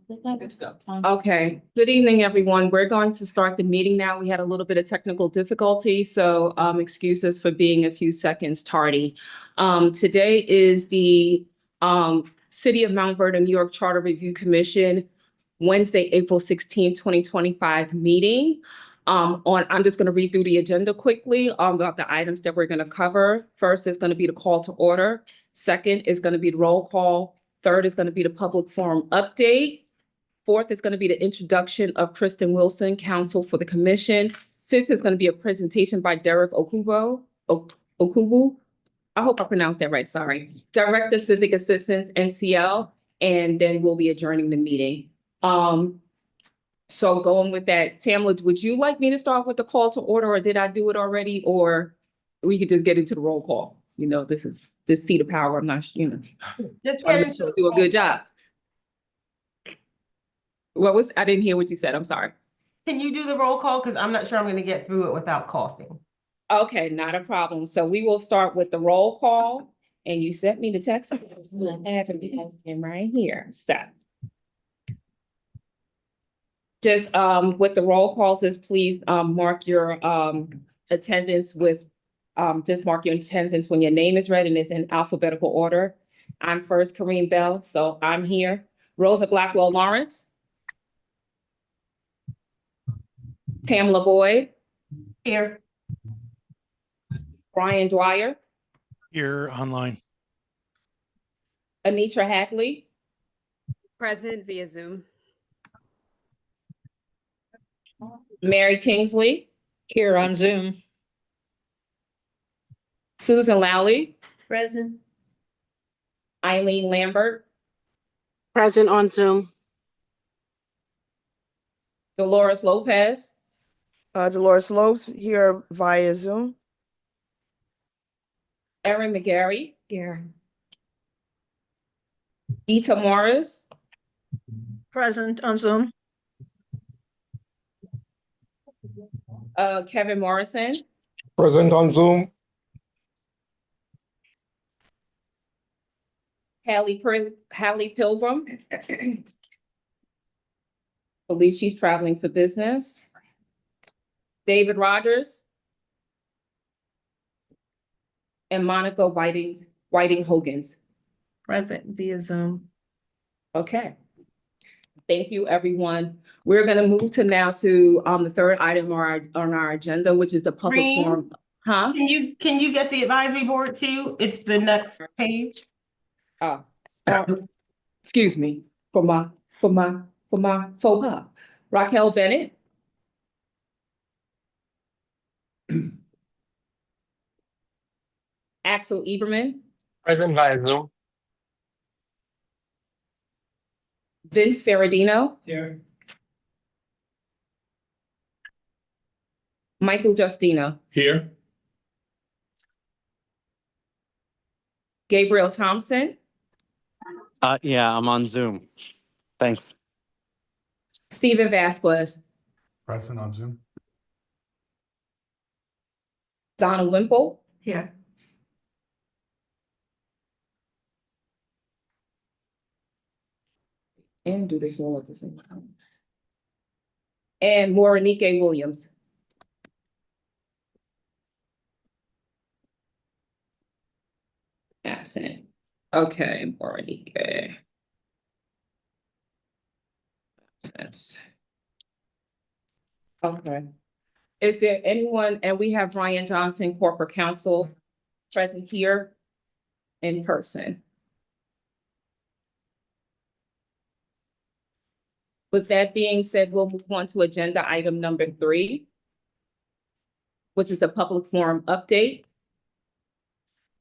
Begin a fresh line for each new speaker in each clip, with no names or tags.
Good to go. Okay, good evening, everyone. We're going to start the meeting now. We had a little bit of technical difficulty, so excuses for being a few seconds tardy. Today is the City of Mount Vernon, New York Charter Review Commission, Wednesday, April 16, 2025 meeting. I'm just going to read through the agenda quickly about the items that we're going to cover. First is going to be the call to order. Second is going to be the roll call. Third is going to be the public forum update. Fourth is going to be the introduction of Kristen Wilson, counsel for the commission. Fifth is going to be a presentation by Derek Okubo. I hope I pronounced that right, sorry. Director Civic Assistance, NCL, and then we'll be adjourning the meeting. So going with that, Tamla, would you like me to start with the call to order, or did I do it already? Or we could just get into the roll call? You know, this is this seat of power. I'm not, you know,
Just
I'm not sure do a good job. What was, I didn't hear what you said. I'm sorry.
Can you do the roll call? Because I'm not sure I'm going to get through it without coughing.
Okay, not a problem. So we will start with the roll call. And you sent me the text. I have it right here. So just with the roll call, just please mark your attendance with just mark your attendance when your name is read and it's in alphabetical order. I'm first Kareem Bell, so I'm here. Rosa Blackwell Lawrence. Tamla Boyd.
Here.
Brian Dwyer.
Here online.
Anitra Hackley.
Present via Zoom.
Mary Kingsley.
Here on Zoom.
Susan Lally.
Present.
Eileen Lambert.
Present on Zoom.
Dolores Lopez.
Dolores Lopes here via Zoom.
Erin McGarry.
Here.
Ita Morris.
Present on Zoom.
Kevin Morrison.
Present on Zoom.
Hallie Pilgrim. Believe she's traveling for business. David Rogers. And Monica Whiting Hogans.
Present via Zoom.
Okay. Thank you, everyone. We're going to move to now to the third item on our agenda, which is the public
Green.
forum. Huh?
Can you get the advisory board too? It's the next page.
Excuse me for my faux pas. Raquel Bennett. Axel Eberman.
Present via Zoom.
Vince Ferradino.
Here.
Michael Justino.
Here.
Gabriel Thompson.
Yeah, I'm on Zoom. Thanks.
Stephen Vasquez.
Present on Zoom.
Donna Wimple.
Here.
And do this all at the same time. And Morenike Williams. Absent. Okay, Morenike. Absent. Okay. Is there anyone, and we have Brian Johnson, corporate counsel, present here in person. With that being said, we'll move on to agenda item number 3, which is the public forum update.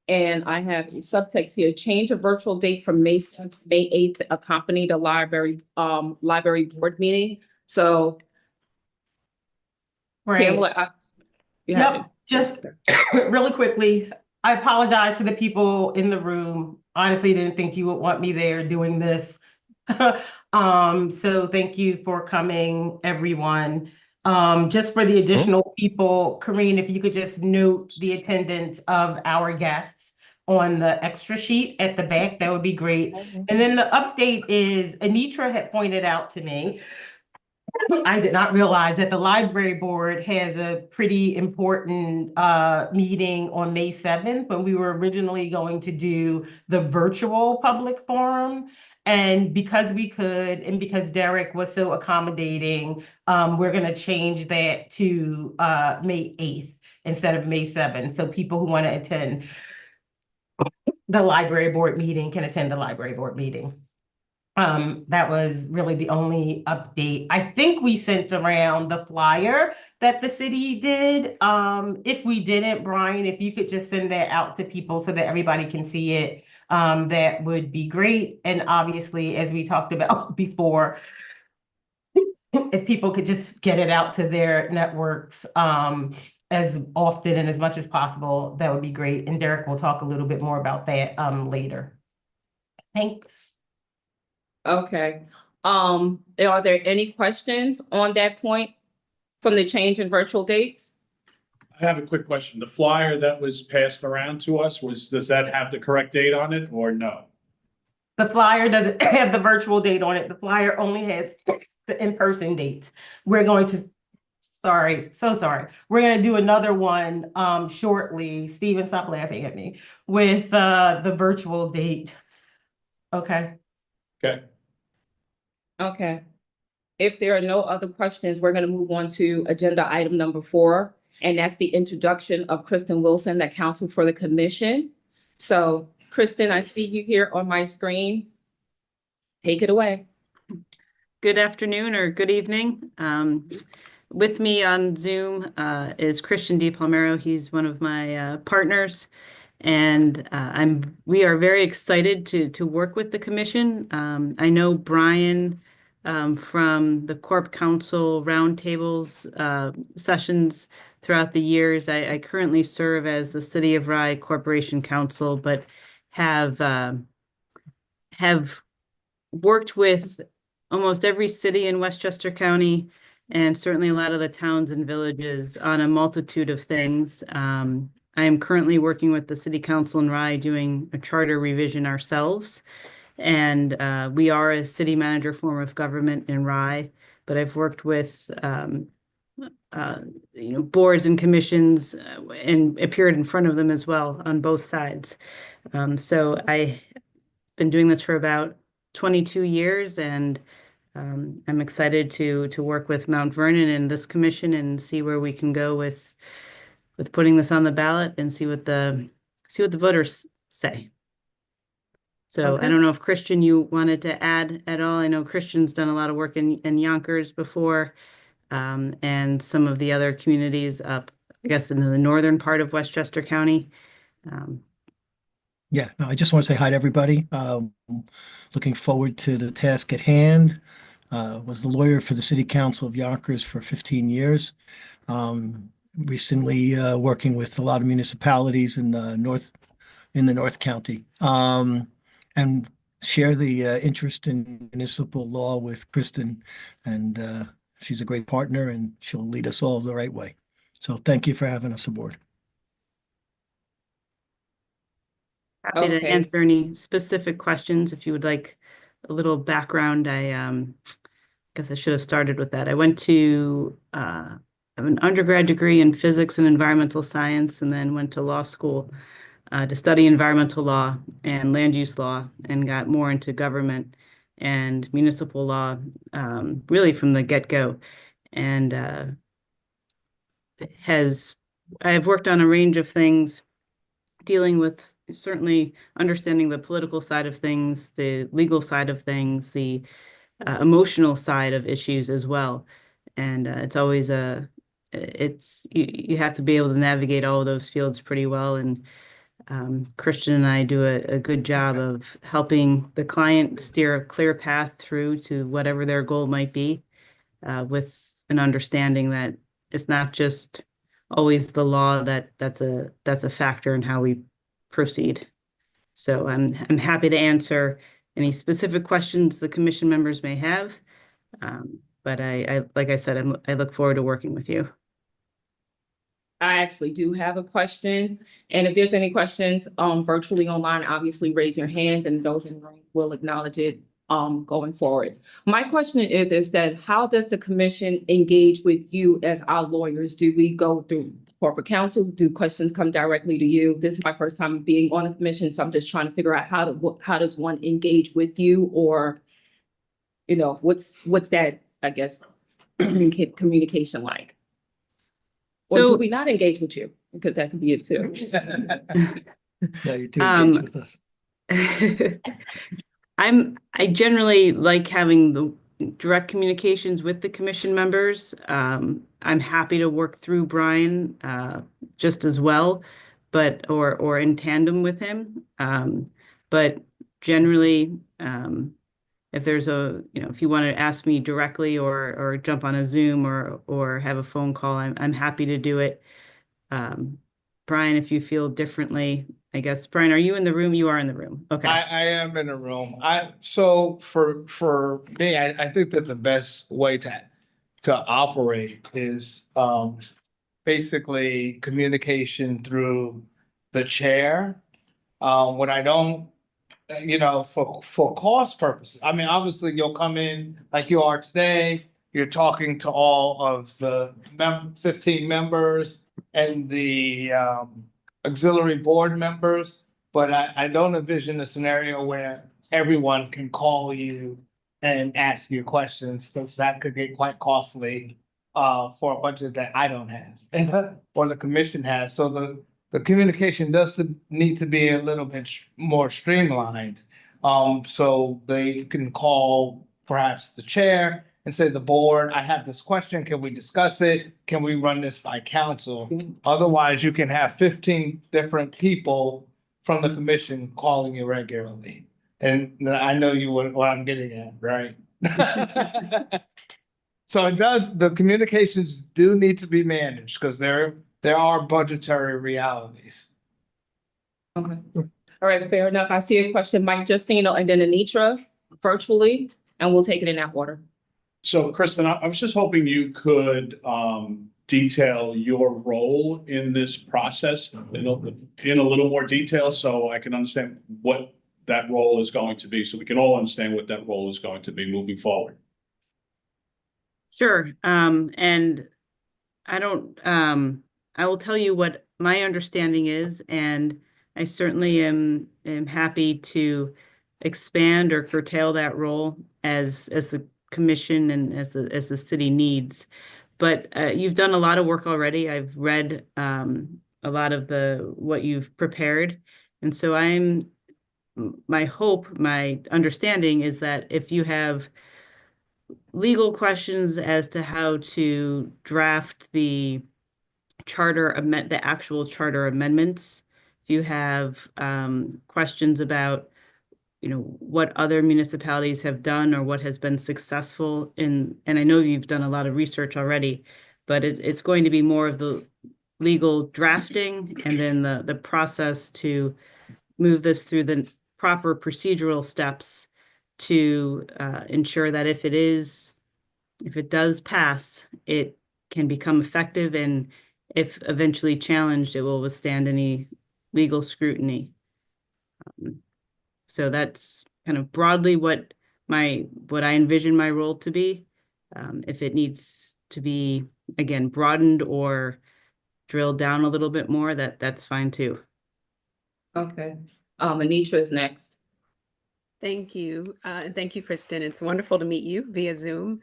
And I have a subtext here: change of virtual date from May 8th to accompany the library board meeting. So,
Right.
Tamla,
Yep. Just really quickly, I apologize to the people in the room. Honestly, didn't think you would want me there doing this. So thank you for coming, everyone. Just for the additional people, Karine, if you could just note the attendance of our guests on the extra sheet at the back, that would be great. And then the update is Anitra had pointed out to me, I did not realize that the library board has a pretty important meeting on May 7th when we were originally going to do the virtual public forum. And because we could, and because Derek was so accommodating, we're gonna change that to May 8th instead of May 7th. So people who want to attend the library board meeting can attend the library board meeting. That was really the only update. I think we sent around the flyer that the city did. If we didn't, Brian, if you could just send that out to people so that everybody can see it, that would be great. And obviously, as we talked about before, if people could just get it out to their networks, as often and as much as possible, that would be great. And Derek will talk a little bit more about that, later. Thanks.
Okay, are there any questions on that point from the change in virtual dates?
I have a quick question. The flyer that was passed around to us does that have the correct date on it or no?
The flyer doesn't have the virtual date on it. The flyer only has the in-person dates. We're going to, sorry. We're gonna do another one shortly. Steven, stop laughing at me, with the virtual date. Okay.
Okay.
Okay. If there are no other questions, we're going to move on to agenda item number 4, and that's the introduction of Kristen Wilson, the counsel for the commission. So, Kristen, I see you here on my screen. Take it away.
Good afternoon or good evening. With me on Zoom is Christian D. Palmero. He's one of my partners. And we are very excited to work with the commission. I know Brian from the Corp Council roundtables sessions throughout the years. I currently serve as the City of Rye Corporation Council, but have worked with almost every city in Westchester County, and certainly a lot of the towns and villages on a multitude of things. I am currently working with the City Council in Rye doing a charter revision ourselves. And we are a city manager form of government in Rye, but I've worked with boards and commissions and appeared in front of them as well on both sides. So I've been doing this for about 22 years, and I'm excited to work with Mount Vernon and this commission and see where we can go with putting this on the ballot and see what the voters say. So
Okay.
I don't know if Christian, you wanted to add at all. I know Christian's done a lot of work in Yonkers before, and some of the other communities up, I guess, in the northern part of Westchester County.
Yeah, no, I just want to say hi to everybody. Looking forward to the task at hand. Was the lawyer for the City Council of Yonkers for 15 years. Recently working with a lot of municipalities in the North County. And share the interest in municipal law with Kristen, and she's a great partner and she'll lead us all the right way. So thank you for having us aboard.
Happy to
Okay.
answer any specific questions if you would like a little background. I guess I should have started with that. I went to I have an undergrad degree in physics and environmental science, and then went to law school to study environmental law and land use law, and got more into government and municipal law really from the get-go. And I've worked on a range of things dealing with certainly understanding the political side of things, the legal side of things, the emotional side of issues as well. And it's always you have to be able to navigate all of those fields pretty well. And Christian and I do a good job of helping the client steer a clear path through to whatever their goal might be, with an understanding that it's not just always the law that's a factor in how we proceed. So I'm happy to answer any specific questions the commission members may have. But I like I said, I look forward to working with you.
I actually do have a question. And if there's any questions, virtually online, obviously raise your hands and those in the room will acknowledge it, going forward. My question is that how does the commission engage with you as our lawyers? Do we go through corporate counsel? Do questions come directly to you? This is my first time being on the commission, so I'm just trying to figure out how does one engage with you, or, you know, what's that, I guess, communication like? Or do
So
we not engage with you? Because that could be it too.
Yeah, you do engage with us.
I generally like having the direct communications with the commission members. I'm happy to work through Brian just as well, but or in tandem with him. But generally, if there's if you want to ask me directly or jump on a Zoom or have a phone call, I'm happy to do it. Brian, if you feel differently, I guess. Brian, are you in the room? You are in the room. Okay.
I am in a room. So for me, I think that the best way to operate is basically communication through the chair. When I don't, for cost purposes, I mean, obviously you'll come in like you are today. You're talking to all of the 15 members and the auxiliary board members. But I don't envision a scenario where everyone can call you and ask you questions, because that could get quite costly for a budget that I don't have or the commission has. So the communication does need to be a little bit more streamlined. So they can call perhaps the chair and say, the board, I have this question. Can we discuss it? Can we run this by council? Otherwise, you can have 15 different people from the commission calling you regularly. And I know what I'm getting at, right? So the communications do need to be managed because there are budgetary realities.
Okay. All right, fair enough. I see a question, Mike Justino, and then Anitra virtually, and we'll take it in that order.
So Kristen, I was just hoping you could detail your role in this process in a little more detail, so I can understand what that role is going to be, so we can all understand what that role is going to be moving forward.
Sure. And I will tell you what my understanding is, and I certainly am happy to expand or curtail that role as the commission and as the city needs. But you've done a lot of work already. I've read a lot of what you've prepared. And so my understanding is that if you have legal questions as to how to draft the actual charter amendments, if you have questions about what other municipalities have done or what has been successful and I know you've done a lot of research already, but it's going to be more of the legal drafting and then the process to move this through the proper procedural steps to ensure that if it does pass, it can become effective, and if eventually challenged, it will withstand any legal scrutiny. So that's kind of broadly what I envision my role to be. If it needs to be, again, broadened or drilled down a little bit more, that's fine too.
Okay. Anitra is next.
Thank you. And thank you, Kristen. It's wonderful to meet you via Zoom.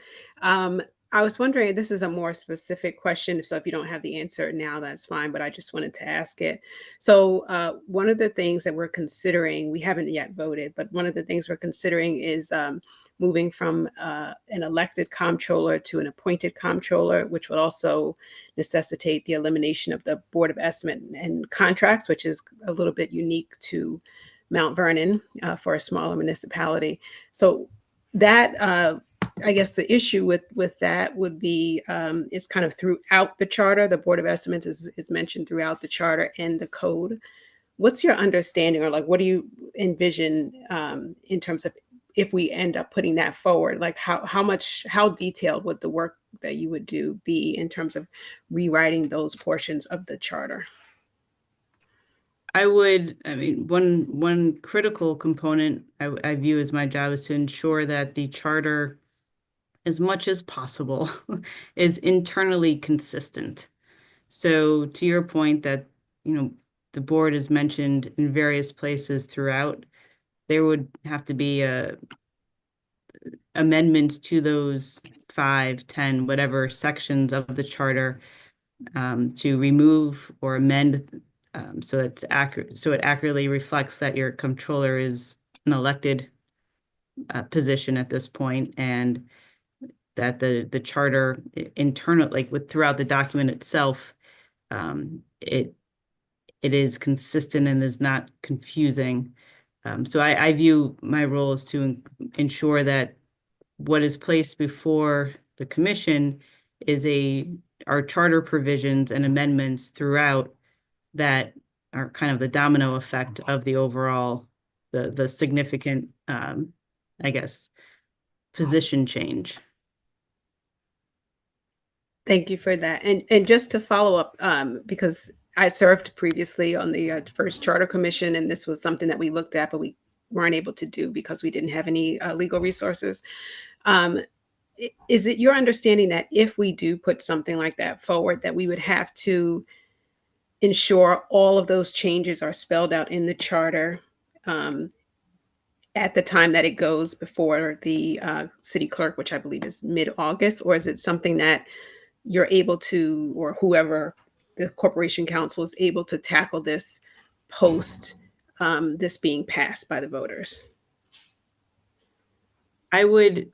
I was wondering, this is a more specific question, so if you don't have the answer now, that's fine, but I just wanted to ask it. So one of the things that we're considering, we haven't yet voted, but one of the things we're considering is moving from an elected comptroller to an appointed comptroller, which would also necessitate the elimination of the Board of Estimate and Contracts, which is a little bit unique to Mount Vernon for a smaller municipality. So that, I guess the issue with that would be is kind of throughout the charter. The Board of Estimates is mentioned throughout the charter and the code. What's your understanding, or like what do you envision in terms of if we end up putting that forward, like how detailed would the work that you would do be in terms of rewriting those portions of the charter?
I mean, one critical component I view as my job is to ensure that the charter, as much as possible, is internally consistent. So to your point that, the board is mentioned in various places throughout, there would have to be amendments to those 5, 10, whatever sections of the charter to remove or amend so it's accurate, so it accurately reflects that your controller is an elected position at this point, and that the charter internal, like throughout the document itself, it is consistent and is not confusing. So I view my role as to ensure that what is placed before the commission is our charter provisions and amendments throughout that are kind of the domino effect of the overall, the significant, I guess, position change.
Thank you for that. And just to follow up, because I served previously on the first Charter Commission, and this was something that we looked at, but we weren't able to do because we didn't have any legal resources. Is it your understanding that if we do put something like that forward, that we would have to ensure all of those changes are spelled out in the charter at the time that it goes before the city clerk, which I believe is mid-August? Or is it something that you're able to, or whoever the corporation council is able to tackle this post this being passed by the voters?
I will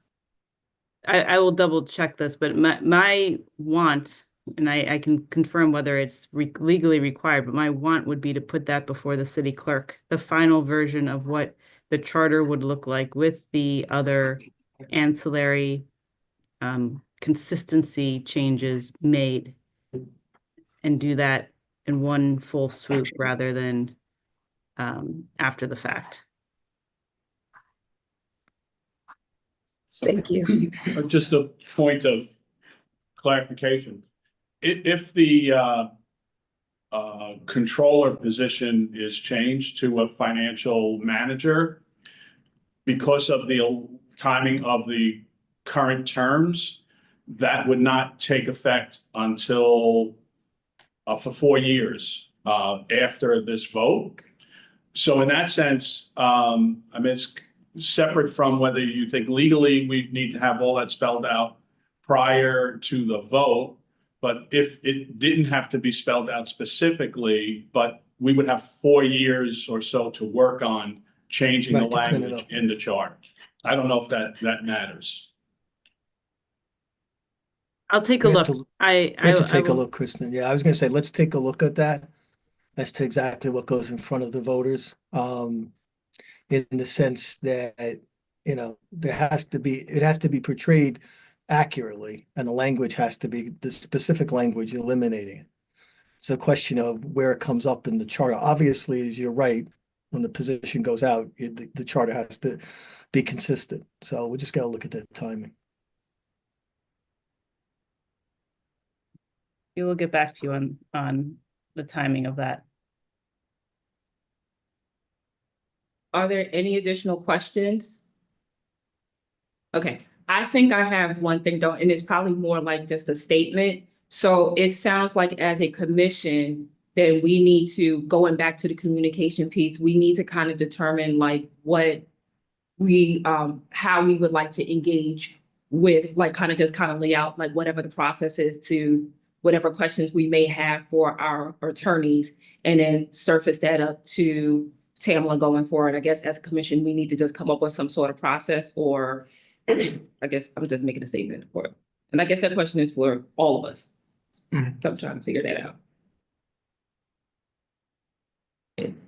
double check this, but my want, and I can confirm whether it's legally required, but my want would be to put that before the city clerk, the final version of what the charter would look like with the other ancillary consistency changes made, and do that in one full swoop rather than after the fact.
Thank you.
Just a point of clarification. If the controller position is changed to a financial manager because of the timing of the current terms, that would not take effect until for 4 years after this vote. So in that sense, I mean, it's separate from whether you think legally we need to have all that spelled out prior to the vote. But if it didn't have to be spelled out specifically, but we would have 4 years or so to work on changing the
Right, to clean it
language
up.
in the chart. I don't know if that matters.
I'll take a
We have
look.
to-
I
We have to take a
will-
look, Kristen. Yeah, I was gonna say, let's take a look at that as to exactly what goes in front of the voters. In the sense that, it has to be portrayed accurately, and the language has to be the specific language eliminating it. It's a question of where it comes up in the charter. Obviously, as you're right, when the position goes out, the charter has to be consistent. So we just gotta look at that timing.
We will get back to you on the timing of that.
Are there any additional questions? Okay, I think I have one thing though, and it's probably more like just a statement. So it sounds like as a commission, that we need to, going back to the communication piece, we need to kind of determine like what we, how we would like to engage with, like kind of lay out like whatever the process is to whatever questions we may have for our attorneys, and then surface that up to Tamla going forward. I guess as a commission, we need to just come up with some sort of process, or I guess I'm just making a statement for it. And I guess that question is for all of us. So I'm trying to figure that out.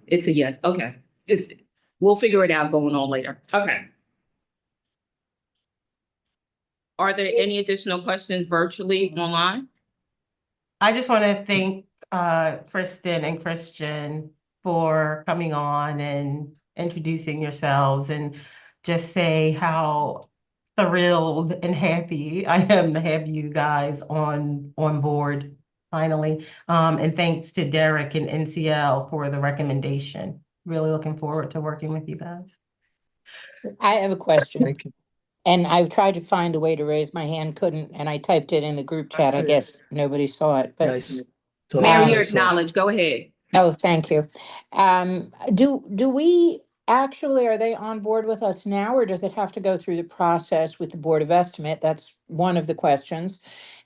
It's a yes. Okay. We'll figure it out going on later. Okay. Are there any additional questions virtually online?
I just want to thank Kristen and Christian for coming on and introducing yourselves, and just say how thrilled and happy I am to have you guys on board finally. And thanks to Derek and NCL for the recommendation. Really looking forward to working with you guys.
I have a question,
Thank you.
and I've tried to find a way to raise my hand, couldn't, and I typed it in the group chat. I
see it.
guess nobody saw it, but.
Nice. So
Mary,
I
you're
saw-
acknowledged. Go ahead.
Oh, thank you. Do we actually, are they on board with us now, or does it have to go through the process with the Board of Estimate? That's one of the questions.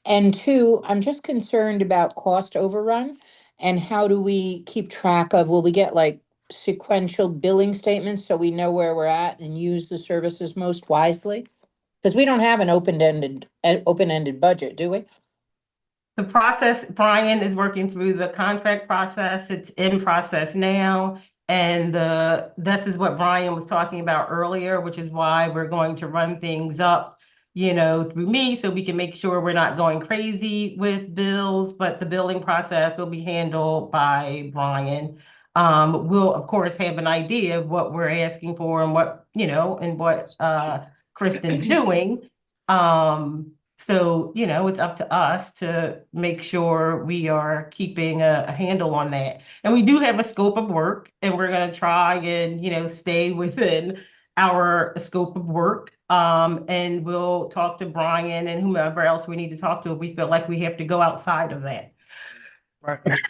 And two, I'm just concerned about cost overrun and how do we keep track of, will we get like sequential billing statements so we know where we're at and use the services most wisely? Because we don't have an open-ended budget, do we?
The process, Brian is working through the contract process. It's in process now. And this is what Brian was talking about earlier, which is why we're going to run things up, through me, so we can make sure we're not going crazy with bills, but the billing process will be handled by Brian. We'll of course have an idea of what we're asking for and what, and what Kristen's doing. So, it's up to us to make sure we are keeping a handle on that. And we do have a scope of work, and we're going to try and, stay within our scope of work. And we'll talk to Brian and whomever else we need to talk to if we feel like we have to go outside of that.
Right.
Okay.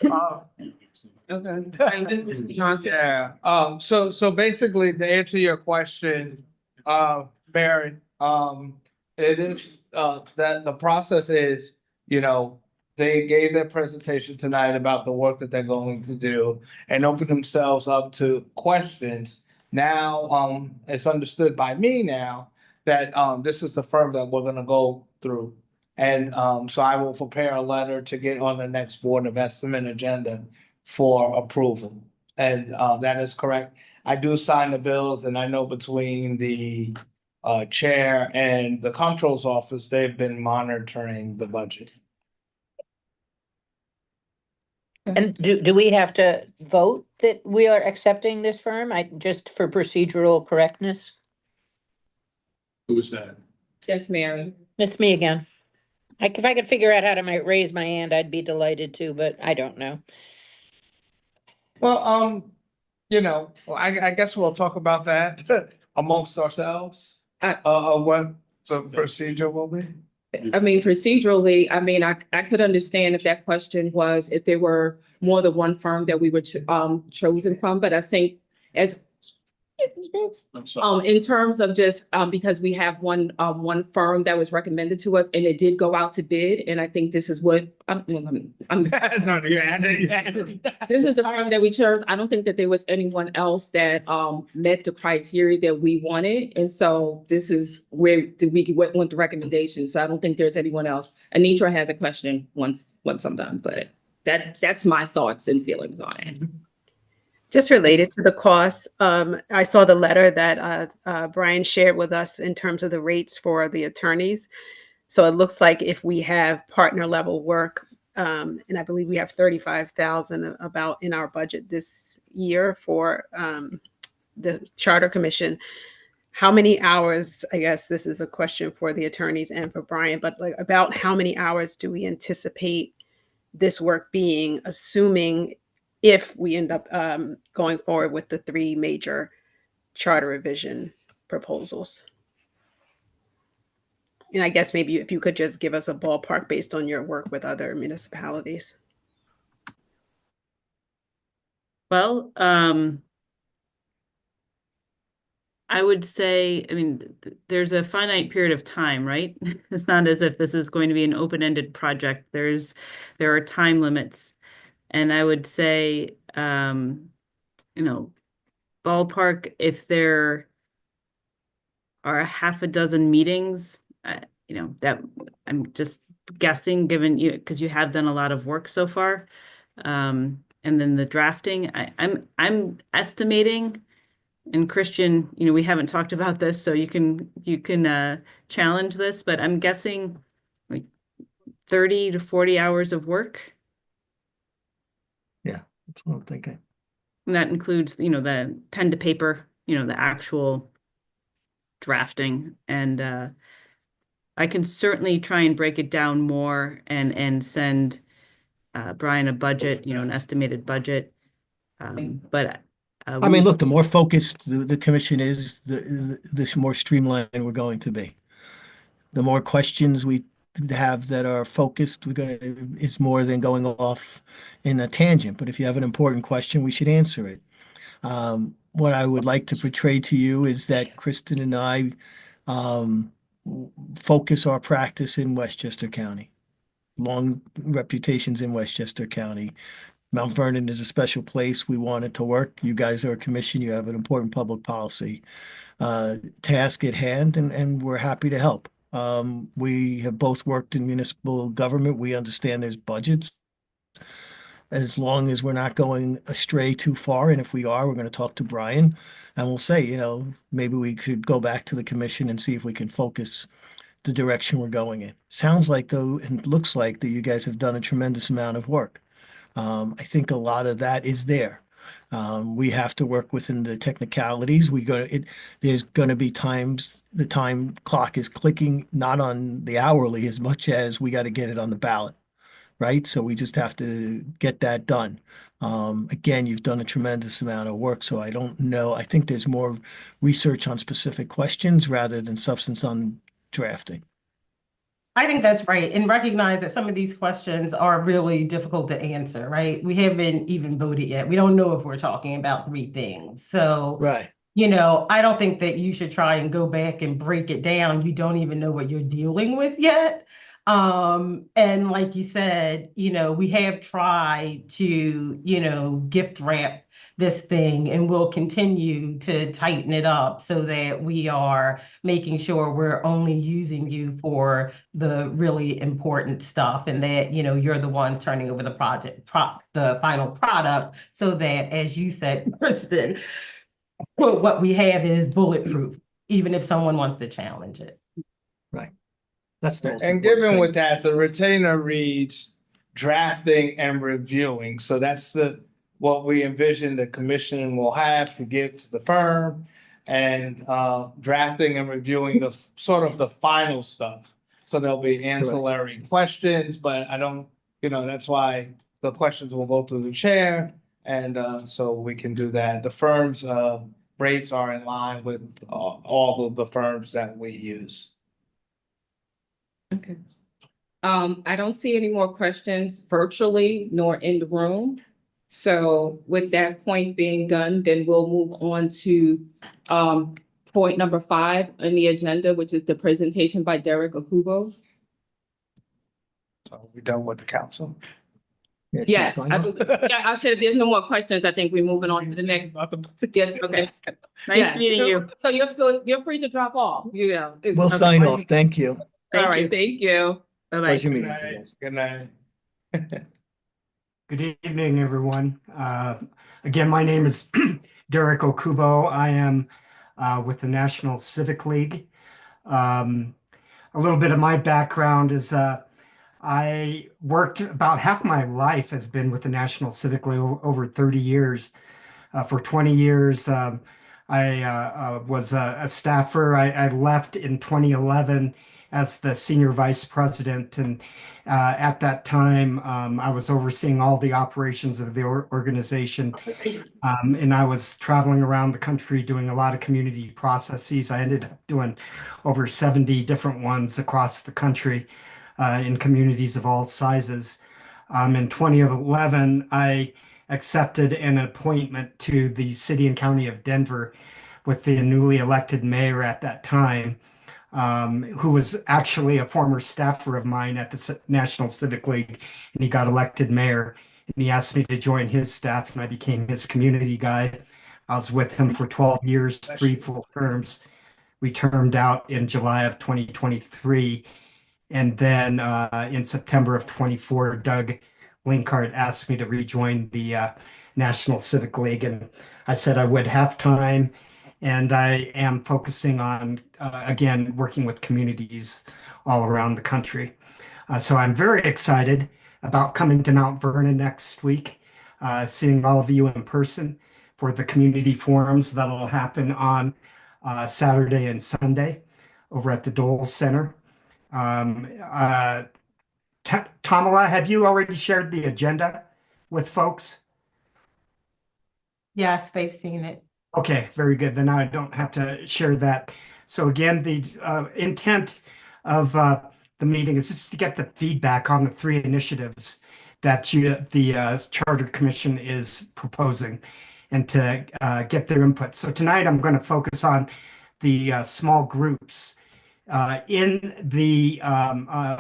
Mr. Johnson.
Yeah, so basically to answer your question, Mary, it is, that the process is, they gave their presentation tonight about the work that they're going to do and open themselves up to questions. Now, it's understood by me now that, this is the firm that we're gonna go through. And, so I will prepare a letter to get on the next Board of Estimate agenda for approval. And that is correct. I do sign the bills, and I know between the chair and the comptroller's office, they've been monitoring the budget.
And do we have to vote that we are accepting this firm? Just for procedural correctness?
Who was that?
Yes, Mary.
It's me again. If I could figure out how to raise my hand, I'd be delighted to, but I don't know.
Well, I guess we'll talk about that amongst ourselves, what the procedure will be.
I mean, procedurally, I could understand if that question was if there were more than one firm that we were chosen from, but I think as
I'm sorry.
in terms of just because we have one firm that was recommended to us and it did go out to bid, and I think this is what I'm
No, you had it.
this is the firm that we chose. I don't think that there was anyone else that met the criteria that we wanted. And so this is where we went the recommendation. So I don't think there's anyone else. Anitra has a question once I'm done, but that's my thoughts and feelings on it.
Just related to the costs, I saw the letter that Brian shared with us in terms of the rates for the attorneys. So it looks like if we have partner level work, and I believe we have 35,000 about in our budget this year for the Charter Commission. How many hours, I guess this is a question for the attorneys and for Brian, but like about how many hours do we anticipate this work being, assuming if we end up going forward with the 3 major charter revision proposals? And I guess maybe if you could just give us a ballpark based on your work with other municipalities.
Well, I would say, there's a finite period of time, right? It's not as if this is going to be an open-ended project. There are time limits. And I would say, ballpark, if there are a half a dozen meetings, that I'm just guessing, given because you have done a lot of work so far. And then the drafting, I'm estimating, and Christian, we haven't talked about this, so you can challenge this, but I'm guessing like 30 to 40 hours of work.
Yeah, that's what I'm thinking.
And that includes, the pen to paper, the actual drafting, and I can certainly try and break it down more and send Brian a budget, an estimated budget. But
I mean, look, the more focused the commission is, the more streamlined we're going to be. The more questions we have that are focused, it's more than going off in a tangent. But if you have an important question, we should answer it. What I would like to portray to you is that Kristen and I focus our practice in Westchester County. Long reputations in Westchester County. Mount Vernon is a special place. We want it to work. You guys are a commission. You have an important public policy task at hand, and we're happy to help. We have both worked in municipal government. We understand there's budgets. As long as we're not going astray too far, and if we are, we're going to talk to Brian, and we'll say, maybe we could go back to the commission and see if we can focus the direction we're going in. Sounds like, though, and looks like that you guys have done a tremendous amount of work. I think a lot of that is there. We have to work within the technicalities. There's going to be times the time clock is clicking, not on the hourly as much as we got to get it on the ballot, right? So we just have to get that done. Again, you've done a tremendous amount of work, so I don't know. I think there's more research on specific questions rather than substance on drafting.
I think that's right. And recognize that some of these questions are really difficult to answer, right? We haven't even voted yet. We don't know if we're talking about three things. So,
Right.
I don't think that you should try and go back and break it down. You don't even know what you're dealing with yet. And like you said, we have tried to, gift wrap this thing, and we'll continue to tighten it up so that we are making sure we're only using you for the really important stuff, and that, you're the ones turning over the final product, so that, as you said, Kristen, what we have is bulletproof, even if someone wants to challenge it.
Right. That's the most
And
important
given
thing.
with that, the retainer reads drafting and reviewing. So that's what we envision the commission will have to give to the firm, and drafting and reviewing the sort of the final stuff. So there'll be ancillary questions, but I don't, that's why the questions will go through the chair. And so we can do that. The firm's rates are in line with all of the firms that we use.
Okay. I don't see any more questions virtually nor in the room. So with that point being done, then we'll move on to point number 5 on the agenda, which is the presentation by Derek Okubo.
So we done with the council?
Yes, I said if there's no more questions, I think we're moving on to the next. Yes, okay.
Nice meeting you.
So you're free to drop off.
We'll sign off. Thank you.
All right, thank you.
Bye-bye.
Pleasure meeting you guys.
Good night.
Good evening, everyone. Again, my name is Derek Okubo. I am with the National Civic League. A little bit of my background is I worked about half my life has been with the National Civic League, over 30 years. For 20 years, I was a staffer. I left in 2011 as the senior vice president. And at that time, I was overseeing all the operations of the organization. And I was traveling around the country doing a lot of community processes. I ended up doing over 70 different ones across the country in communities of all sizes. In 2011, I accepted an appointment to the city and county of Denver with the newly elected mayor at that time, who was actually a former staffer of mine at the National Civic League, and he got elected mayor. And he asked me to join his staff, and I became his community guy. I was with him for 12 years, 3 full terms. We termed out in July of 2023. And then in September of 24, Doug Linkart asked me to rejoin the National Civic League. And I said I would have time. And I am focusing on, again, working with communities all around the country. So I'm very excited about coming to Mount Vernon next week, seeing all of you in person for the community forums that'll happen on Saturday and Sunday over at the Dole Center. Tamala, have you already shared the agenda with folks?
Yes, they've seen it.
Okay, very good. Then I don't have to share that. So again, the intent of the meeting is just to get the feedback on the three initiatives that the Charter Commission is proposing and to get their input. So tonight I'm going to focus on the small groups. In the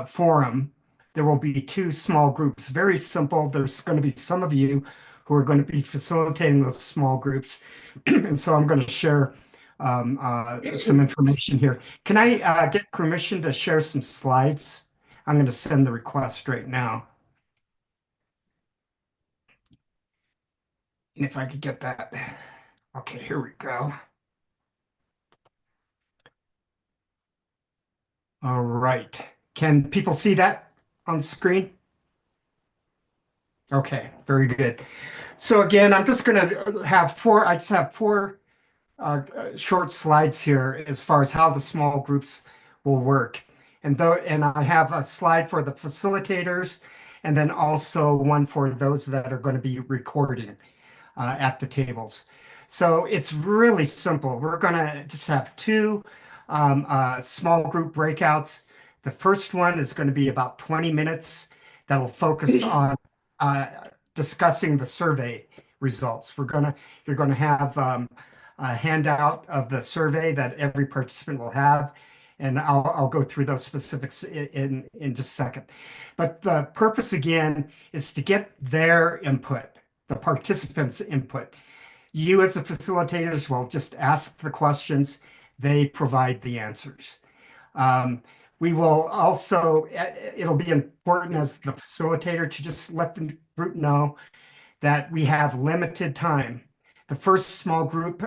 forum, there will be two small groups, very simple. There's going to be some of you who are going to be facilitating those small groups. And so I'm going to share some information here. Can I get permission to share some slides? I'm going to send the request right now. And if I could get that. Okay, here we go. All right. Can people see that on screen? Okay, very good. So again, I'm just going to have I just have four short slides here as far as how the small groups will work. And I have a slide for the facilitators and then also one for those that are going to be recording at the tables. So it's really simple. We're going to just have two small group breakouts. The first one is going to be about 20 minutes that will focus on discussing the survey results. You're going to have a handout of the survey that every participant will have, and I'll go through those specifics in just a second. But the purpose again is to get their input, the participants' input. You as the facilitators will just ask the questions, they provide the answers. We will also, it'll be important as the facilitator to just let the group know that we have limited time. The first small group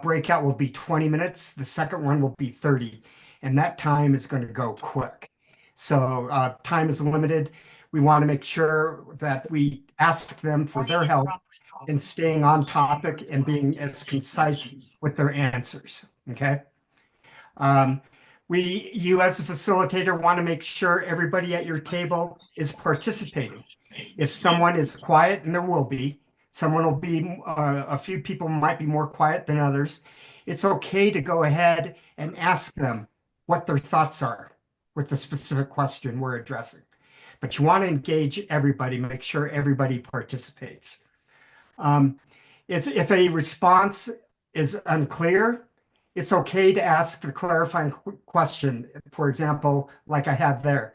breakout will be 20 minutes. The second one will be 30. And that time is going to go quick. So time is limited. We want to make sure that we ask them for their help in staying on topic and being as concise with their answers. Okay. You as a facilitator want to make sure everybody at your table is participating. If someone is quiet, and there will be, a few people might be more quiet than others, it's okay to go ahead and ask them what their thoughts are with the specific question we're addressing. But you want to engage everybody, make sure everybody participates. If a response is unclear, it's okay to ask the clarifying question. For example, like I have there,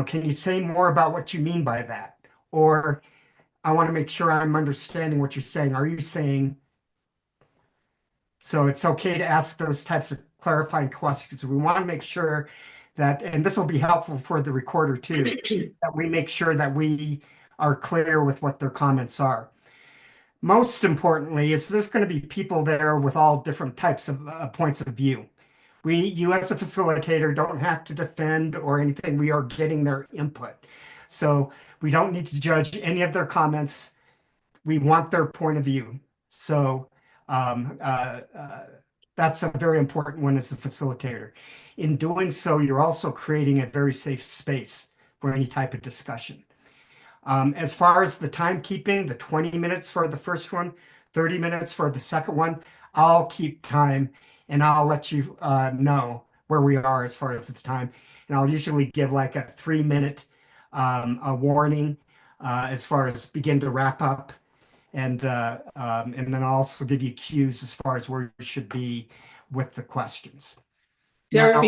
can you say more about what you mean by that? Or I want to make sure I'm understanding what you're saying. Are you saying? So it's okay to ask those types of clarifying questions. We want to make sure that, and this will be helpful for the recorder too, that we make sure that we are clear with what their comments are. Most importantly, is there's going to be people there with all different types of points of view. You as a facilitator don't have to defend or anything. We are getting their input. So we don't need to judge any of their comments. We want their point of view. So that's a very important one as a facilitator. In doing so, you're also creating a very safe space for any type of discussion. As far as the timekeeping, the 20 minutes for the first one, 30 minutes for the second one, I'll keep time and I'll let you know where we are as far as the time. And I'll usually give like a 3-minute a warning as far as begin to wrap up. And then I'll also give you cues as far as where you should be with the questions.
Derek,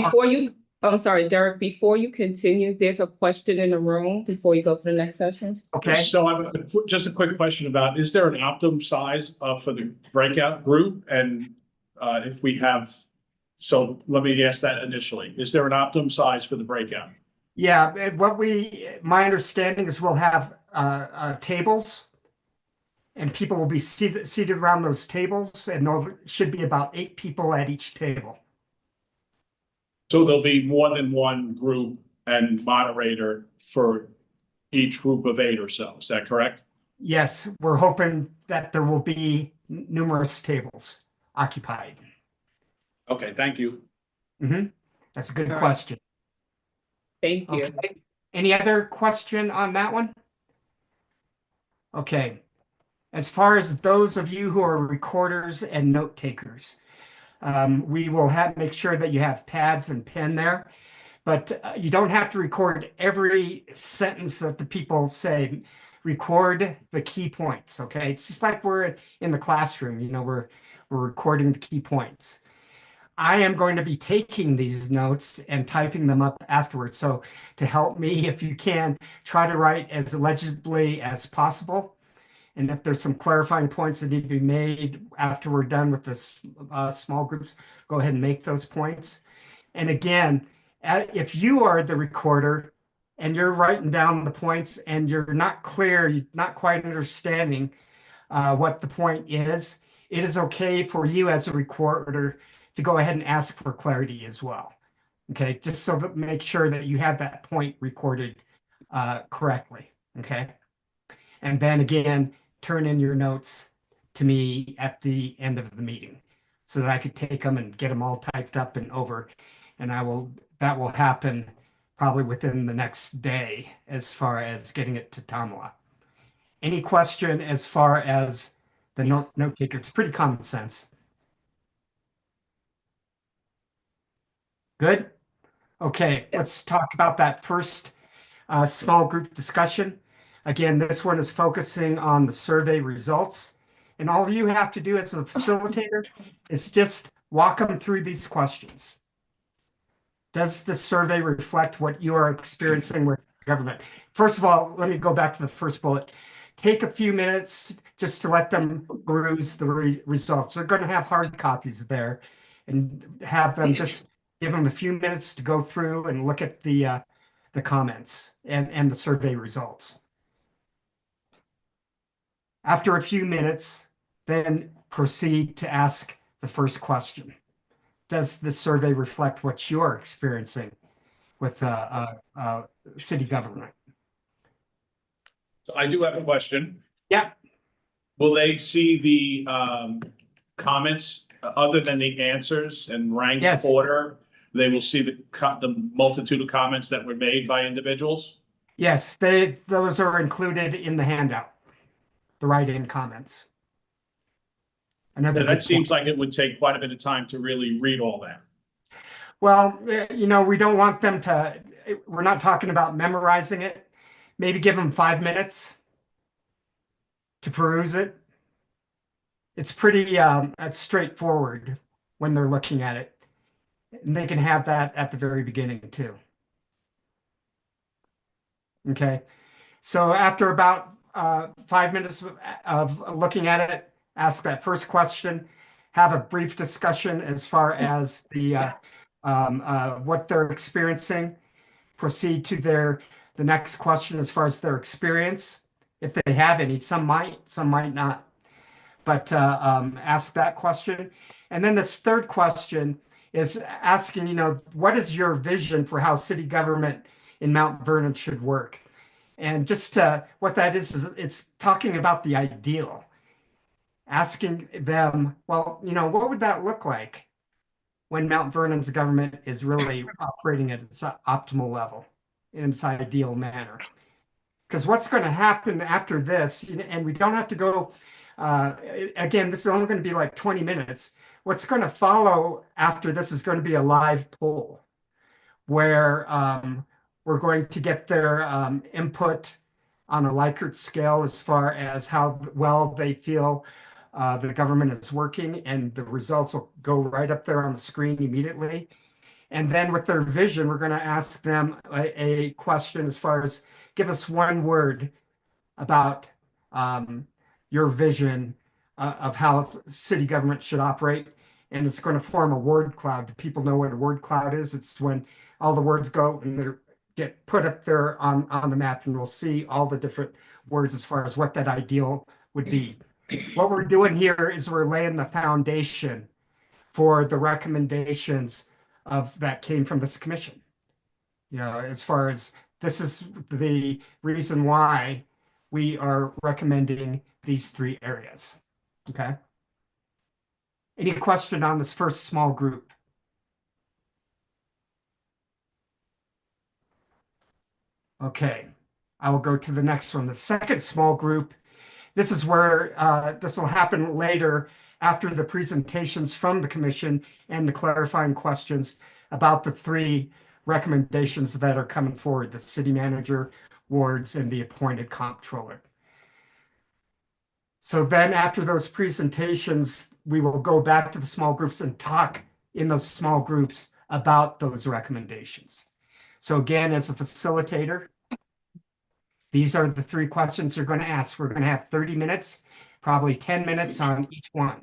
Now,
I'm sorry, Derek, before you continue, there's a question in the room before you go to the next session.
okay.
So I have just a quick question about, is there an optimum size for the breakout group? And if we have, so let me ask that initially. Is there an optimum size for the breakout?
Yeah, my understanding is we'll have tables and people will be seated around those tables, and there should be about 8 people at each table.
So there'll be more than one group and moderator for each group of 8 or so. Is that correct?
Yes, we're hoping that there will be numerous tables occupied.
Okay, thank you.
That's a good
All right.
question.
Thank you.
Okay. Any other question on that one? Okay. As far as those of you who are recorders and note takers, we will make sure that you have pads and pen there, but you don't have to record every sentence that the people say. Record the key points. Okay, it's just like we're in the classroom. You know, we're recording the key points. I am going to be taking these notes and typing them up afterwards. So to help me, if you can, try to write as legibly as possible. And if there's some clarifying points that need to be made after we're done with this small groups, go ahead and make those points. And again, if you are the recorder and you're writing down the points and you're not clear, you're not quite understanding what the point is, it is okay for you as a recorder to go ahead and ask for clarity as well. Okay, just so that make sure that you have that point recorded correctly. Okay, and then again, turn in your notes to me at the end of the meeting so that I could take them and get them all typed up and over. And that will happen probably within the next day as far as getting it to Tamala. Any question as far as the note taker? It's pretty common sense. Good. Okay, let's talk about that first small group discussion. Again, this one is focusing on the survey results. And all you have to do as a facilitator is just walk them through these questions. Does the survey reflect what you are experiencing with government? First of all, let me go back to the first bullet. Take a few minutes just to let them peruse the results. They're going to have hard copies there, and have them just give them a few minutes to go through and look at the comments and the survey results. After a few minutes, then proceed to ask the first question. Does the survey reflect what you're experiencing with city government?
So I do have a question.
Yeah.
Will they see the comments other than the answers and ranked
Yes.
order? They will see the multitude of comments that were made by individuals?
Yes, those are included in the handout, the write-in comments. Another
So
good
that seems
point.
like it would take quite a bit of time to really read all that.
Well, you know, we don't want them to, we're not talking about memorizing it. Maybe give them 5 minutes to peruse it. It's pretty it's straightforward when they're looking at it. And they can have that at the very beginning too. Okay. So after about 5 minutes of looking at it, ask that first question, have a brief discussion as far as the what they're experiencing, proceed to the next question as far as their experience, if they have any. Some might not. But ask that question. And then this third question is asking, you know, what is your vision for how city government in Mount Vernon should work? And just what that is it's talking about the ideal. Asking them, well, you know, what would that look like when Mount Vernon's government is really operating at its optimal level in its ideal manner? Because what's going to happen after this, and we don't have to go, again, this is only going to be like 20 minutes. What's going to follow after this is going to be a live poll where we're going to get their input on a Likert scale as far as how well they feel the government is working, and the results will go right up there on the screen immediately. And then with their vision, we're going to ask them a question as far as give us one word about your vision of how city government should operate. And it's going to form a word cloud. Do people know what a word cloud is? It's when all the words go and they get put up there on the map, and we'll see all the different words as far as what that ideal would be. What we're doing here is we're laying the foundation for the recommendations that came from this commission. You know, as far as this is the reason why we are recommending these 3 areas. Okay. Any question on this first small group Okay, I will go to the next one. The second small group, this is where this will happen later after the presentations from the commission and the clarifying questions about the three recommendations that are coming forward, the city manager, wards, and the appointed comptroller. So then after those presentations, we will go back to the small groups and talk in those small groups about those recommendations. So again, as a facilitator, these are the three questions you're going to ask. We're going to have 30 minutes, probably 10 minutes on each one.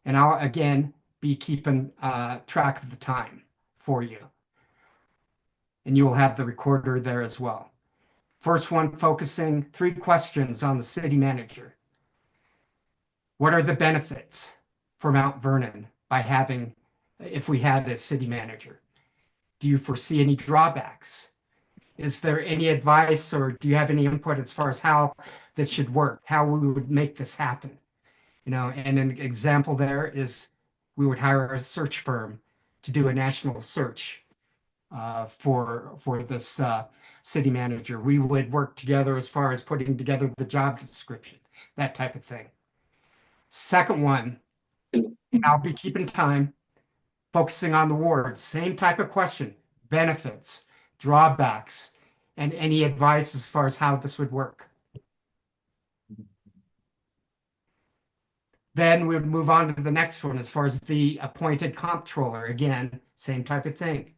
And I'll again be keeping track of the time for you. And you will have the recorder there as well. First one, focusing 3 questions on the city manager. What are the benefits for Mount Vernon by having, if we had a city manager? Do you foresee any drawbacks? Is there any advice or do you have any input as far as how this should work, how we would make this happen? You know, and an example there is we would hire a search firm to do a national search for this city manager. We would work together as far as putting together the job description, that type of thing. Second one, and I'll be keeping time, focusing on the wards, same type of question, benefits, drawbacks, and any advice as far as how this would work. Then we would move on to the next one as far as the appointed comptroller. Again, same type of thing.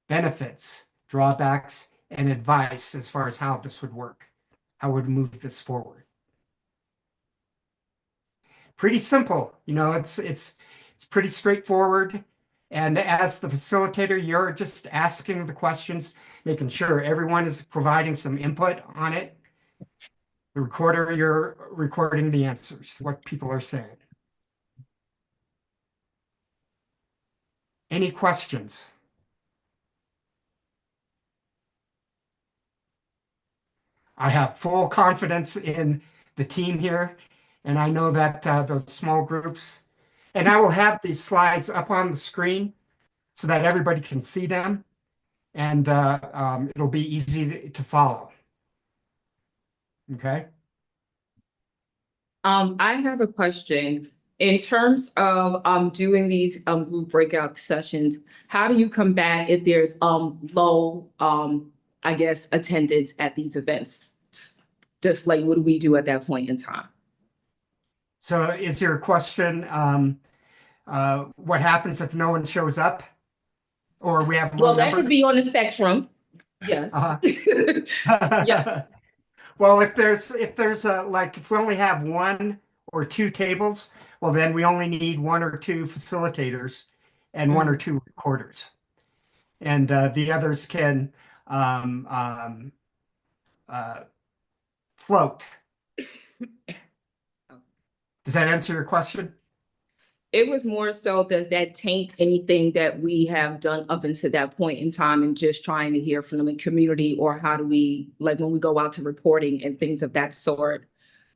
Benefits, drawbacks, and advice as far as how this would work, how we'd move this forward. Pretty simple, you know, it's pretty straightforward. And as the facilitator, you're just asking the questions, making sure everyone is providing some input on it. The recorder, you're recording the answers, what people are saying. Any questions? I have full confidence in the team here, and I know that those small groups, and I will have these slides up on the screen so that everybody can see them, and it'll be easy to follow. Okay.
I have a question. In terms of doing these group breakout sessions, how do you combat if there's low I guess attendance at these events? Just like what do we do at that point in time?
So is your question what happens if no one shows up? Or we have
Well, that could be on the spectrum. Yes. Yes.
Well, if there's like if we only have 1 or 2 tables, well then we only need 1 or 2 facilitators and 1 or 2 recorders, and the others can float. Does that answer your question?
It was more so, does that taint anything that we have done up until that point in time and just trying to hear from the community, or how do we, like when we go out to reporting and things of that sort,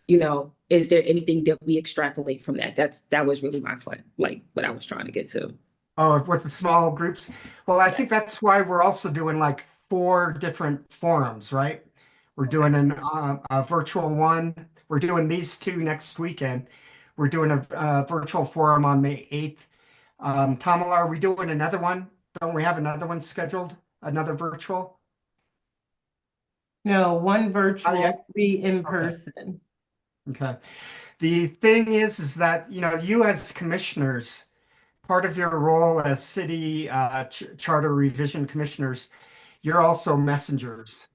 you know, is there anything that we extrapolate from that? That was really my point, like what I was trying to get to.
Oh, with the small groups? Well, I think that's why we're also doing like 4 different forums, right? We're doing a virtual one. We're doing these 2 next weekend. We're doing a virtual forum on May 8th. Tamala, are we doing another one? Don't we have another one scheduled? Another virtual?
No, 1 virtual,
yet?
3 in person.
Okay. The thing is that, you know, you as commissioners, part of your role as city charter revision commissioners, you're also messengers.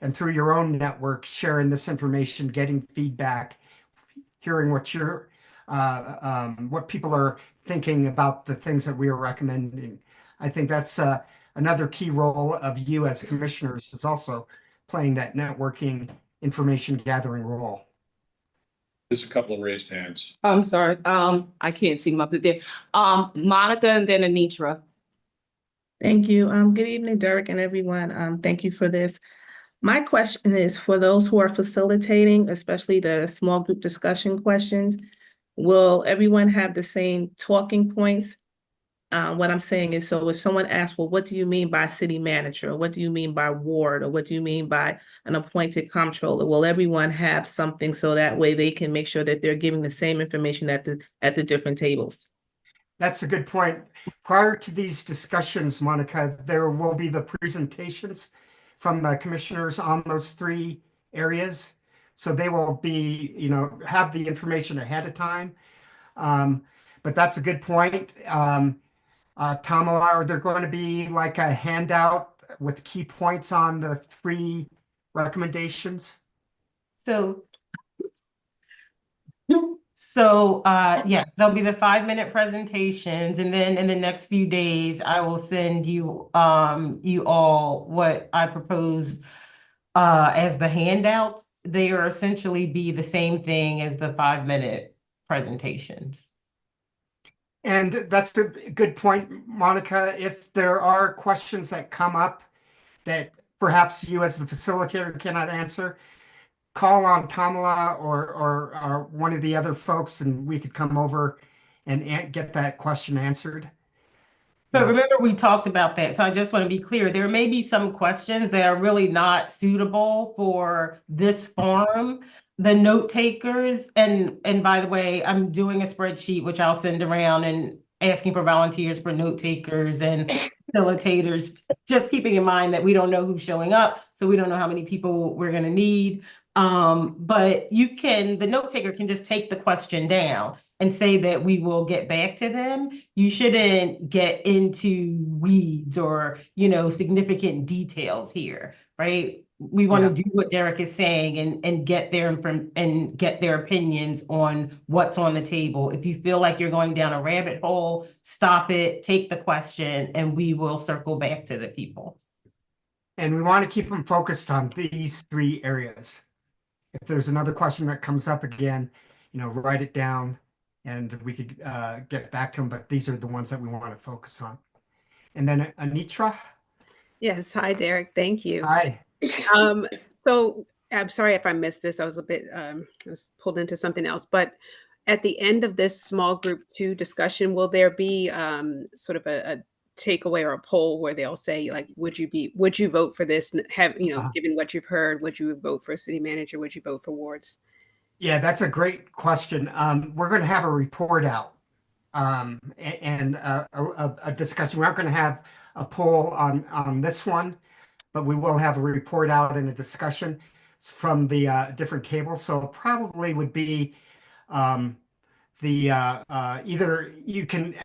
And through your own network, sharing this information, getting feedback, hearing what you're what people are thinking about the things that we are recommending. I think that's another key role of you as commissioners, is also playing that networking information gathering role.
There's a couple of raised hands.
I'm sorry, I can't see them up there. Monica and then Anitra.
Thank you. Good evening, Derek and everyone. Thank you for this. My question is for those who are facilitating, especially the small group discussion questions, will everyone have the same talking points What I'm saying is, so if someone asks, well, what do you mean by city manager? Or what do you mean by ward? Or what do you mean by an appointed comptroller? Will everyone have something so that way they can make sure that they're giving the same information at the different tables?
That's a good point. Prior to these discussions, Monica, there will be the presentations from the commissioners on those 3 areas. So they will be, have the information ahead of time. But that's a good point. Tamala, are there going to be like a handout with key points on the 3 recommendations?
Yeah, there'll be the 5-minute presentations, and then in the next few days, I will send you you all what I propose as the handouts. They are essentially be the same thing as the 5-minute presentations.
And that's a good point, Monica. If there are questions that come up that perhaps you as the facilitator cannot answer, call on Tamala or one of the other folks, and we could come over and get that question answered.
But remember, we talked about that. So I just want to be clear. There may be some questions that are really not suitable for this forum. The note takers, and by the way, I'm doing a spreadsheet, which I'll send around and asking for volunteers for note takers and facilitators, just keeping in mind that we don't know who's showing up. So we don't know how many people we're going to need. But the note taker can just take the question down and say that we will get back to them. You shouldn't get into weeds or, significant details here, right? We want to do what Derek is saying and get their opinions on what's on the table. If you feel like you're going down a rabbit hole, stop it, take the question, and we will circle back to the people.
And we want to keep them focused on these 3 areas. If there's another question that comes up again, write it down and we could get back to them, but these are the ones that we want to focus on. And then Anitra?
Yes. Hi, Derek. Thank you.
Hi.
So I'm sorry if I missed this. I was a bit, I was pulled into something else, but at the end of this small group 2 discussion, will there be sort of a takeaway or a poll where they'll say, like, would you vote for this? Given what you've heard, would you vote for a city manager? Would you vote for wards?
Yeah, that's a great question. We're going to have a report out and a discussion. We're not going to have a poll on this one, but we will have a report out and a discussion from the different tables. So it probably would be either you can,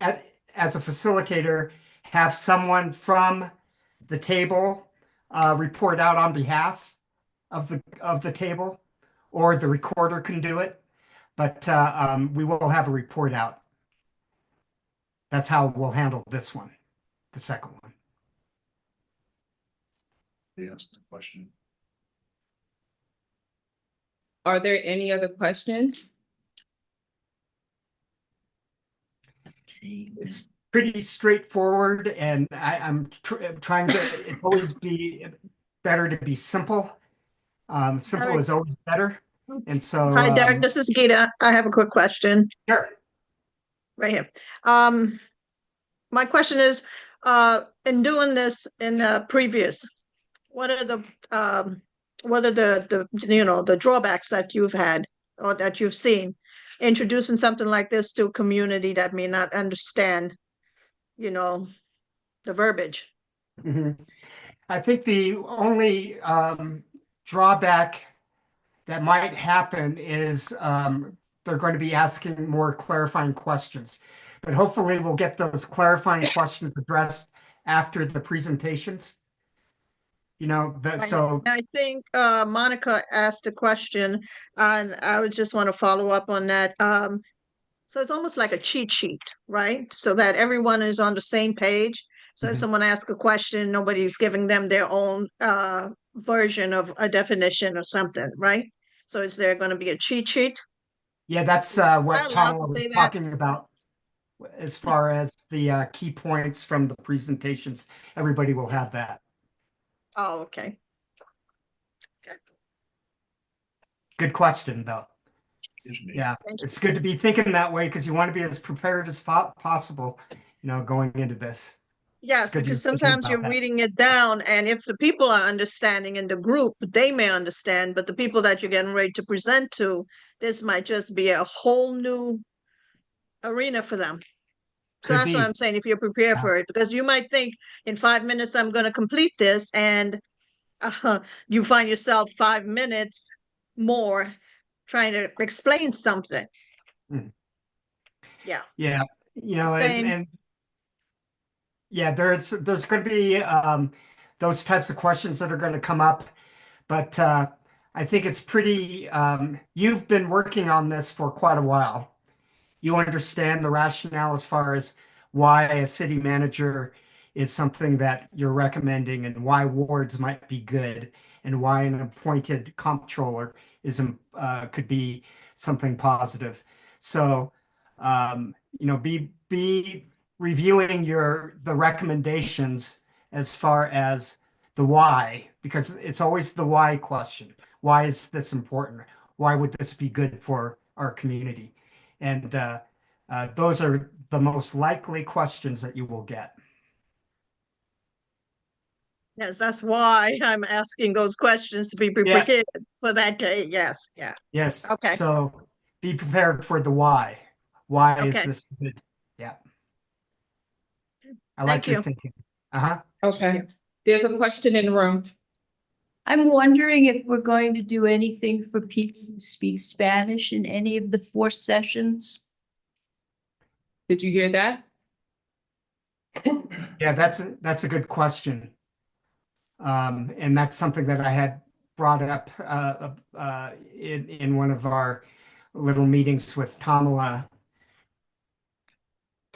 as a facilitator, have someone from the table report out on behalf of the table, or the recorder can do it. But we will have a report out. That's how we'll handle this one, the second one.
Yes, question.
Are there any other questions?
It's pretty straightforward, and I'm trying to always be better to be simple. Simple is always better. And so
Hi, Derek, this is Gita. I have a quick question.
Sure.
Right here. My question is, in doing this in previous, what are the the drawbacks that you've had or that you've seen introducing something like this to a community that may not understand, the verbiage?
Mm-hmm. I think the only drawback that might happen is they're going to be asking more clarifying questions. But hopefully we'll get those clarifying questions addressed after the presentations. So
I think Monica asked a question, and I would just want to follow up on that. So it's almost like a cheat sheet, right? So that everyone is on the same page. So if someone asks a question, nobody's giving them their own version of a definition or something, right? So is there going to be a cheat sheet?
Yeah, that's what Tom was talking about. As far as the key points from the presentations, everybody will have that.
Oh, okay.
Good question, though. Yeah, it's good to be thinking that way because you want to be as prepared as possible, going into this.
Yes,
good
because
you're thinking
sometimes
about
you're
that.
reading it down, and if the people are understanding in the group, they may understand, but the people that you're getting ready to present to, this might just be a whole new arena for them. So
Could
that's what
be.
I'm saying, if you're prepared for it, because you might think in 5 minutes I'm going to complete this, and you find yourself 5 minutes more trying to explain something.
Hmm.
Yeah.
Yeah,
Same.
and yeah, there's going to be those types of questions that are going to come up, but I think it's pretty. You've been working on this for quite a while. You understand the rationale as far as why a city manager is something that you're recommending, and why wards might be good, and why an appointed comptroller is could be something positive. So, be reviewing the recommendations as far as the why, because it's always the why question. Why is this important? Why would this be good for our community? And those are the most likely questions that you will get.
Yes, that's why I'm asking those questions to be
Yeah.
prepared for that day. Yes, yeah.
Yes.
Okay.
So be prepared for the why. Why is
Okay.
this good? Yeah. I
Thank
like your
you.
thinking. Uh-huh.
Okay, there's a question in the room.
I'm wondering if we're going to do anything for people who speak Spanish in any of the 4 sessions?
Did you hear that?
Yeah, that's a good question. And that's something that I had brought up in one of our little meetings with Tamala.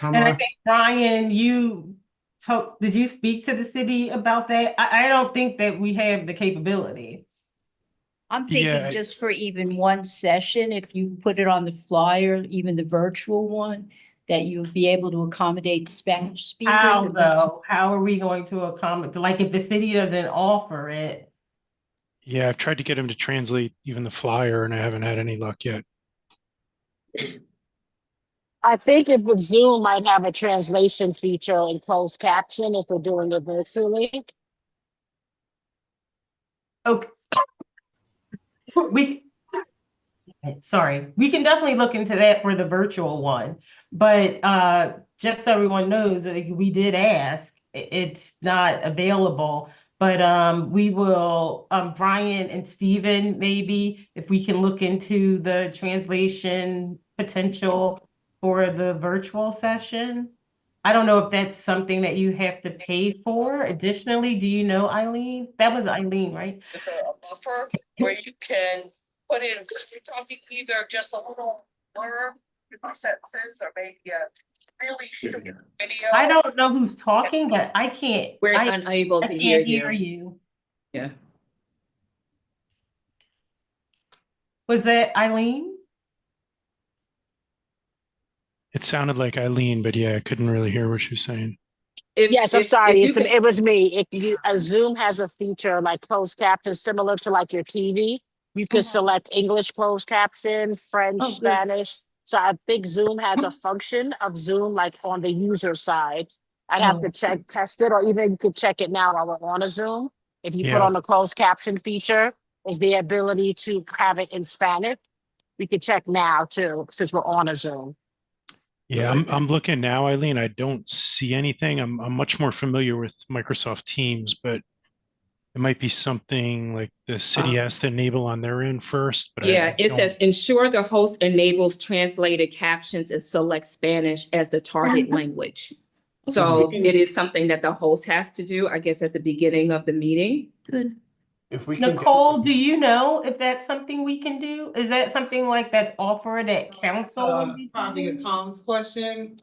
And I think, Brian, did you speak to the city about that? I don't think that we have the capability.
I'm thinking just for even one session, if you put it on the flyer, even the virtual one, that you'll be able to accommodate Spanish speakers.
How
and
though? How are we going to accommodate? Like, if the city doesn't offer it?
Yeah, I've tried to get him to translate even the flyer and I haven't had any luck yet.
I think if the Zoom might have a translation feature and closed caption if we're doing it virtually.
Okay. We can definitely look into that for the virtual one, but just so everyone knows, like, we did ask, it's not available, but we will, Brian and Stephen, maybe if we can look into the translation potential for the virtual session. I don't know if that's something that you have to pay for additionally. Do you know, Eileen? That was Eileen, right?
It's a buffer where you can put in, because we're talking either just a little blurb, sentences, or maybe a really short video.
I don't know who's talking, but I can't.
We're unable to hear
you.
Yeah.
Was that Eileen?
It sounded like Eileen, but yeah, I couldn't really hear what she was saying.
Yes, I'm sorry.
if you
It was me. Zoom has a feature like closed caption, similar to like your TV. You can select English closed caption, French, Spanish. So I think Zoom has a function of Zoom like on the user side. I'd have to test it, or even you could check it now while we're on a Zoom. If you put on the closed caption feature, is the ability to have it in Spanish. We could check now too, since we're on a Zoom.
Yeah, I'm looking now, Eileen. I don't see anything. I'm much more familiar with Microsoft Teams, but it might be something like the city has to enable on their end first. But
yeah, it says ensure the host enables translated captions and select Spanish as the target language. So it is something that the host has to do, I guess, at the beginning of the meeting.
Good.
If we
Nicole, do you know if that's something we can do? Is that something like that's offered at council?
Probably a comms question.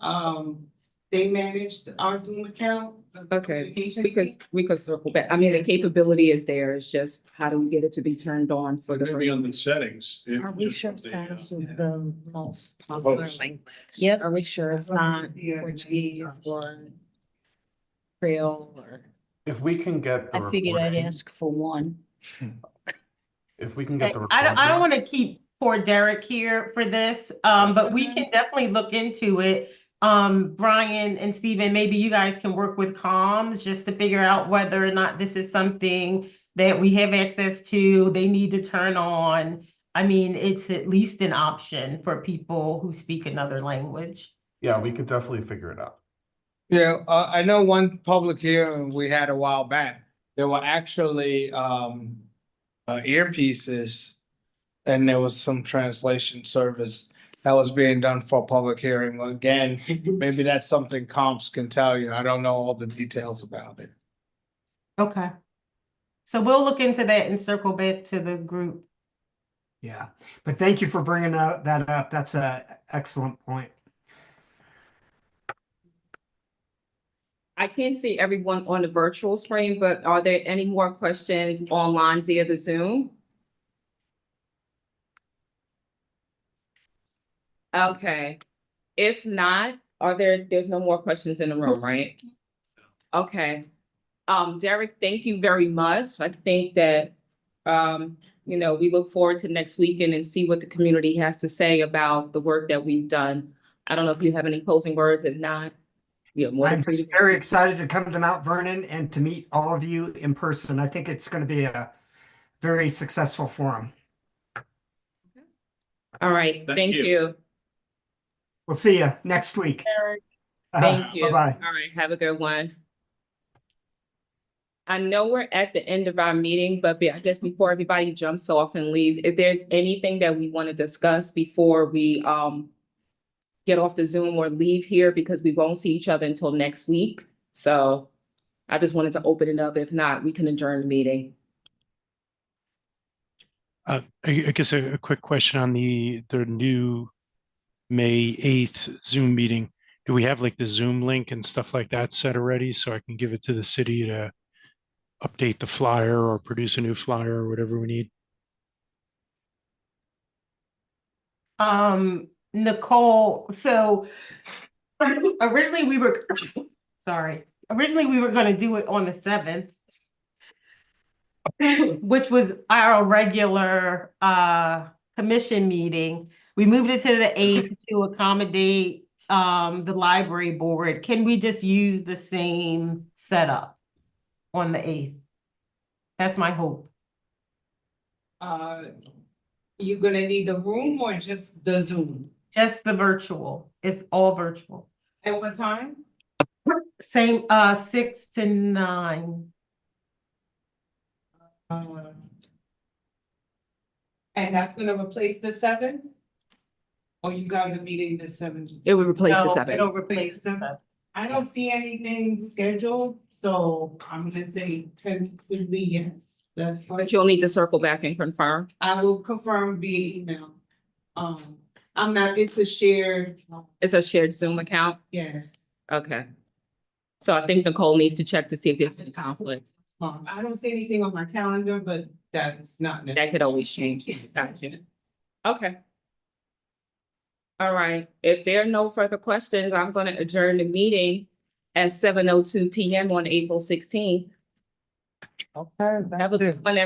They managed our Zoom account.
Okay, because we could circle back. I mean, the capability is there. It's just how do we get it to be turned on for the.
Maybe on the settings.
Are we sure Spanish is the most
popular
popular language? Yep. Are we sure it's not Portuguese or Creole or?
If we can get the
I figured I'd
recording-
ask for one.
If we can get the
I
recording.
don't want to keep poor Derek here for this, but we can definitely look into it. Brian and Steven, maybe you guys can work with comms just to figure out whether or not this is something that we have access to, they need to turn on. I mean, it's at least an option for people who speak another language.
Yeah, we could definitely figure it out.
Yeah, I know one public hearing we had a while back, there were actually earpieces and there was some translation service that was being done for public hearing. Again, maybe that's something comps can tell you. I don't know all the details about it.
Okay. So we'll look into that and circle back to the group.
Yeah, but thank you for bringing that up. That's an excellent point.
I can't see everyone on the virtual screen, but are there any more questions online via the Zoom? Okay, if not, there's no more questions in the room, right? Okay, Derek, thank you very much. I think that, we look forward to next weekend and see what the community has to say about the work that we've done. I don't know if you have any closing words. If not,
I'm just very excited to come to Mount Vernon and to meet all of you in person. I think it's going to be a very successful forum.
All right, thank you.
We'll see you next week.
Thank you.
Bye-bye.
All right, have a good one. I know we're at the end of our meeting, but I guess before everybody jumps off and leaves, if there's anything that we want to discuss before we get off the Zoom or leave here, because we won't see each other until next week. So I just wanted to open it up. If not, we can adjourn the meeting.
I guess a quick question on the new May 8th Zoom meeting. Do we have like the Zoom link and stuff like that set already so I can give it to the city to update the flyer or produce a new flyer or whatever we need?
Nicole, so originally we were going to do it on the 7th, which was our regular commission meeting. We moved it to the 8th to accommodate the library board. Can we just use the same setup on the 8th? That's my hope.
You gonna need the room or just the Zoom?
Just the virtual. It's all virtual.
At what time?
Same, 6 to 9.
And that's gonna replace the 7? Or you guys are meeting the 7th?
It would replace the
No,
7.
it'll replace the 7.
I don't see anything scheduled, so I'm gonna say tentatively yes. That's fine.
But you'll need to circle back and confirm.
I will confirm via email. It's a shared.
It's a shared Zoom account?
Yes.
Okay. So I think Nicole needs to check to see if there's any conflict.
I don't see anything on my calendar, but that's not necessary.
That could always change. Gotcha. Okay. All right. If there are no further questions, I'm going to adjourn the meeting at 7:02 p.m. on April 16th.
Okay.
Have a good one, everyone.